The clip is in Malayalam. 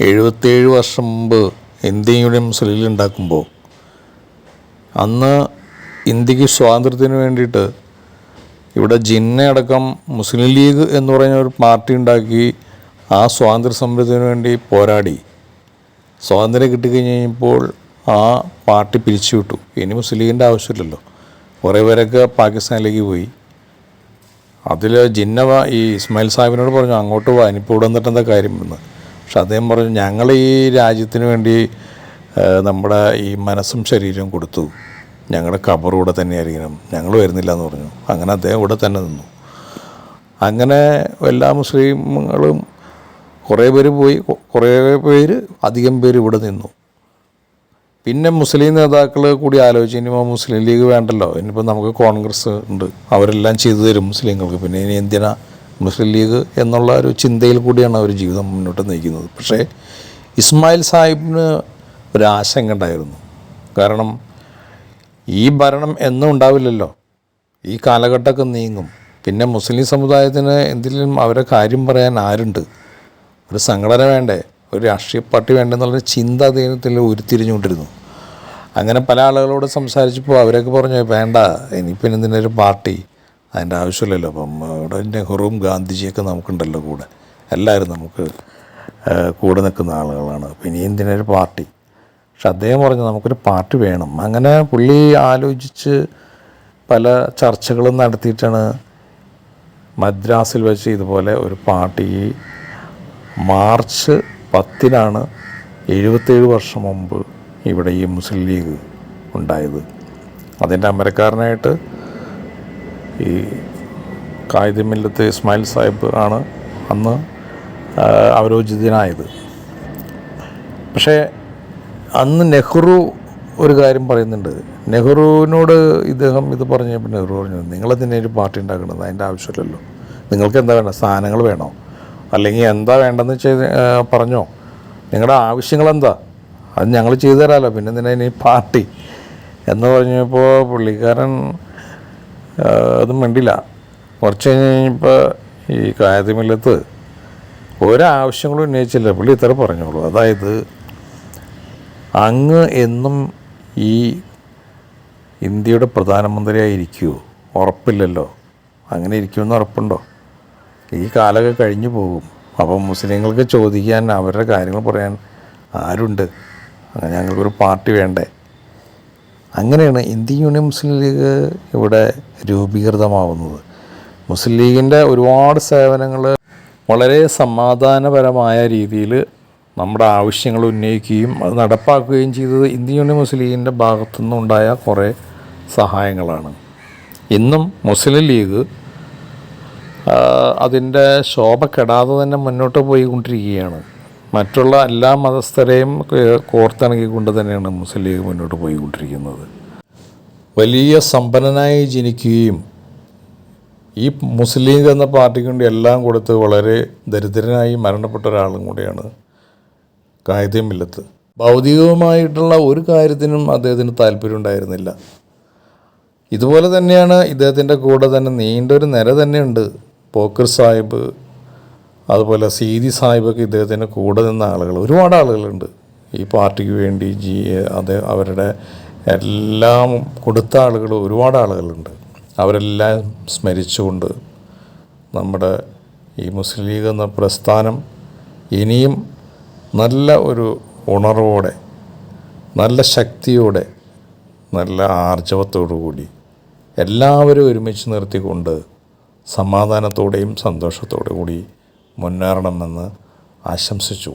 77 വർഷം മുമ്പ് ഇന്ത്യൻ യൂണിയൻ മുസ്ലിം ലീഗ് ഉണ്ടാക്കുമ്പോൾ അന്ന് ഇന്ത്യക്ക് സ്വാതന്ത്ര്യത്തിന് വേണ്ടിയിട്ട് ഇവിടെ ജിന്നയടക്കം മുസ്ലിം ലീഗ് എന്ന് പറയുന്ന ഒരു പാർട്ടി ഉണ്ടാക്കി ആ സ്വാതന്ത്ര്യ സമരത്തിന് വേണ്ടി പോരാടി. സ്വാതന്ത്ര്യം കിട്ടിക്കഴിഞ്ഞപ്പോൾ ആ പാർട്ടി പിരിച്ചുവിട്ടു. ഇനി മുസ്ലിം ലീഗിൻ്റെ ആവശ്യമില്ലല്ലോ. കുറേ പേരൊക്കെ പാകിസ്ഥാനിലേക്ക് പോയി. അതിൽ ജിന്ന ഈ ഇസ്മായിൽ സാഹിബിനോട് പറഞ്ഞു, അങ്ങോട്ട് പോകാൻ ഇനിയിപ്പോൾ ഇവിടെ വന്നിട്ട് എന്താ കാര്യം എന്ന്. പക്ഷെ അദ്ദേഹം പറഞ്ഞു, ഞങ്ങൾ ഈ രാജ്യത്തിന് വേണ്ടി നമ്മുടെ ഈ മനസ്സും ശരീരവും കൊടുത്തു, ഞങ്ങളുടെ ഖബർ ഇവിടെ തന്നെ ആയിരിക്കണം, ഞങ്ങൾ വരുന്നില്ല എന്ന് പറഞ്ഞു. അങ്ങനെ അദ്ദേഹം ഇവിടെ തന്നെ നിന്നു. അങ്ങനെ എല്ലാ മുസ്ലിങ്ങളും കുറേ പേര് പോയി, കുറേ പേര് അധികം പേര് ഇവിടെ നിന്നു. പിന്നെ മുസ്ലിം നേതാക്കൾ കൂടി ആലോചിച്ച് ഇനിയിപ്പോൾ മുസ്ലിം ലീഗ് വേണ്ടല്ലോ, ഇനിയിപ്പോൾ നമുക്ക് കോൺഗ്രസ് ഉണ്ട്, അവരെല്ലാം ചെയ്തു തരും മുസ്ലിങ്ങൾക്ക്, പിന്നെ ഇനി എന്തിനാ മുസ്ലിം ലീഗ് എന്നുള്ള ഒരു ചിന്തയിൽ കൂടിയാണ് അവർ ജീവിതം മുന്നോട്ട് നയിക്കുന്നത്. പക്ഷേ ഇസ്മായിൽ സാഹിബിന് ഒരാശങ്ക ഉണ്ടായിരുന്നു. കാരണം ഈ ഭരണം എന്നും ഉണ്ടാവില്ലല്ലോ, ഈ കാലഘട്ടമൊക്കെ നീങ്ങും. പിന്നെ മുസ്ലിം സമുദായത്തിന് എന്തെങ്കിലും അവരെ കാര്യം പറയാൻ ആരുണ്ട്? ഒരു സംഘടന വേണ്ടേ, ഒരു രാഷ്ട്രീയ പാർട്ടി വേണ്ടെന്നുള്ളൊരു ചിന്ത അദ്ദേഹത്തിൽ ഉരുത്തിരിഞ്ഞുകൊണ്ടിരുന്നു. അങ്ങനെ പല ആളുകളോട് സംസാരിച്ചപ്പോൾ അവരൊക്കെ പറഞ്ഞു, വേണ്ട, ഇനിയിപ്പോൾ എന്തിനൊരു പാർട്ടി, അതിൻ്റെ ആവശ്യമില്ലല്ലോ. അപ്പം ഇവിടെ നെഹ്റുവും ഗാന്ധിജിയൊക്കെ നമുക്കുണ്ടല്ലോ കൂടെ, എല്ലാവരും നമുക്ക് കൂടെ നിൽക്കുന്ന ആളുകളാണ്, പിന്നെ എന്തിനൊരു പാർട്ടി. പക്ഷെ അദ്ദേഹം പറഞ്ഞു, നമുക്കൊരു പാർട്ടി വേണം. അങ്ങനെ പുള്ളി ആലോചിച്ച് പല ചർച്ചകളും നടത്തിയിട്ടാണ് മദ്രാസിൽ വെച്ച് ഇതുപോലെ ഒരു പാർട്ടി മാർച്ച് 10-നാണ് 77 വർഷം മുമ്പ് ഇവിടെ ഈ മുസ്ലിം ലീഗ് ഉണ്ടായത്. അതിൻ്റെ അമരക്കാരനായിട്ട് ഈ ഖായിദ് മില്ലത്ത് ഇസ്മായിൽ സാഹിബ് ആണ് അന്ന് അവരോചിതനായത്. പക്ഷേ അന്ന് നെഹ്റു ഒരു കാര്യം പറയുന്നുണ്ട്. നെഹ്റുവിനോട് ഇദ്ദേഹം ഇത് പറഞ്ഞപ്പോൾ നെഹ്റു പറഞ്ഞു, നിങ്ങളെന്തിനാ ഒരു പാർട്ടി ഉണ്ടാക്കുന്നത്, അതിൻ്റെ ആവശ്യമില്ലല്ലോ, നിങ്ങൾക്ക് എന്താ വേണ്ട, സ്ഥാനങ്ങൾ വേണോ, അല്ലെങ്കിൽ എന്താ വേണ്ടെന്ന് പറഞ്ഞോ, നിങ്ങളുടെ ആവശ്യങ്ങളെന്താ, അത് ഞങ്ങൾ ചെയ്തു തരാമല്ലോ, പിന്നെ എന്തിനാ ഇനി പാർട്ടി എന്ന് പറഞ്ഞപ്പോൾ പുള്ളിക്കാരൻ അതും വേണ്ടില്ല. കുറച്ച് കഴിഞ്ഞപ്പോൾ ഈ ഖായിദ് മില്ലത്ത് ഒരാവശ്യങ്ങളും ഉന്നയിച്ചില്ല, പുള്ളി ഇത്ര പറഞ്ഞോളൂ, അതായത് അങ്ങ് എന്നും ഈ ഇന്ത്യയുടെ പ്രധാനമന്ത്രിയായിരിക്കുമോ, ഉറപ്പില്ലല്ലോ, അങ്ങനെ ഇരിക്കുമെന്ന് ഉറപ്പുണ്ടോ, ഈ കാലമൊക്കെ കഴിഞ്ഞു പോകും, അപ്പം മുസ്ലിങ്ങൾക്ക് ചോദിക്കാൻ അവരുടെ കാര്യങ്ങൾ പറയാൻ ആരുണ്ട്, ഞങ്ങൾക്കൊരു പാർട്ടി വേണ്ടേ. അങ്ങനെയാണ് ഇന്ത്യൻ യൂണിയൻ മുസ്ലിം ലീഗ് ഇവിടെ രൂപീകൃതമാവുന്നത്. മുസ്ലിം ലീഗിൻ്റെ ഒരുപാട് സേവനങ്ങൾ വളരെ സമാധാനപരമായ രീതിയിൽ നമ്മുടെ ആവശ്യങ്ങൾ ഉന്നയിക്കുകയും അത് നടപ്പാക്കുകയും ചെയ്തത് ഇന്ത്യൻ യൂണിയൻ മുസ്ലിം ലീഗിൻ്റെ ഭാഗത്തുനിന്നുണ്ടായ കുറേ സഹായങ്ങളാണ്. ഇന്നും മുസ്ലിം ലീഗ് അതിൻ്റെ ശോഭ കെടാതെ തന്നെ മുന്നോട്ട് പോയിക്കൊണ്ടിരിക്കുകയാണ്. മറ്റുള്ള എല്ലാ മതസ്ഥരെയും കോർത്തിണക്കിക്കൊണ്ട് തന്നെയാണ് മുസ്ലിം ലീഗ് മുന്നോട്ട് പോയിക്കൊണ്ടിരിക്കുന്നത്. വലിയ സമ്പന്നനായി ജനിക്കുകയും ഈ മുസ്ലിം ലീഗ് എന്ന പാർട്ടിക്ക് വേണ്ടി എല്ലാം കൊടുത്ത് വളരെ ദരിദ്രനായി മരണപ്പെട്ട ഒരാളും കൂടിയാണ് ഖായിദ് മില്ലത്ത്. ഭൗതികമായിട്ടുള്ള ഒരു കാര്യത്തിനും അദ്ദേഹത്തിന് താല്പര്യം ഉണ്ടായിരുന്നില്ല. ഇതുപോലെ തന്നെയാണ് ഇദ്ദേഹത്തിൻ്റെ കൂടെ തന്നെ നീണ്ടൊരു നിര തന്നെയുണ്ട്. പോക്കർ സാഹിബ്, അതുപോലെ സീതി സാഹിബൊക്കെ ഇദ്ദേഹത്തിൻ്റെ കൂടെ നിന്ന ആളുകൾ, ഒരുപാട് ആളുകളുണ്ട് ഈ പാർട്ടിക്ക് വേണ്ടി. അവരുടെ എല്ലാം കൊടുത്ത ആളുകൾ ഒരുപാട് ആളുകളുണ്ട്. അവരെല്ലാം സ്മരിച്ചുകൊണ്ട് നമ്മുടെ ഈ മുസ്ലിം ലീഗ് എന്ന പ്രസ്ഥാനം ഇനിയും നല്ല ഒരു ഉണർവോടെ, നല്ല ശക്തിയോടെ, നല്ല ആർജവത്തോടു കൂടി എല്ലാവരും ഒരുമിച്ച് നിർത്തിക്കൊണ്ട് സമാധാനത്തോടെയും സന്തോഷത്തോടു കൂടി മുന്നേറണമെന്ന് ആശംസിച്ചു.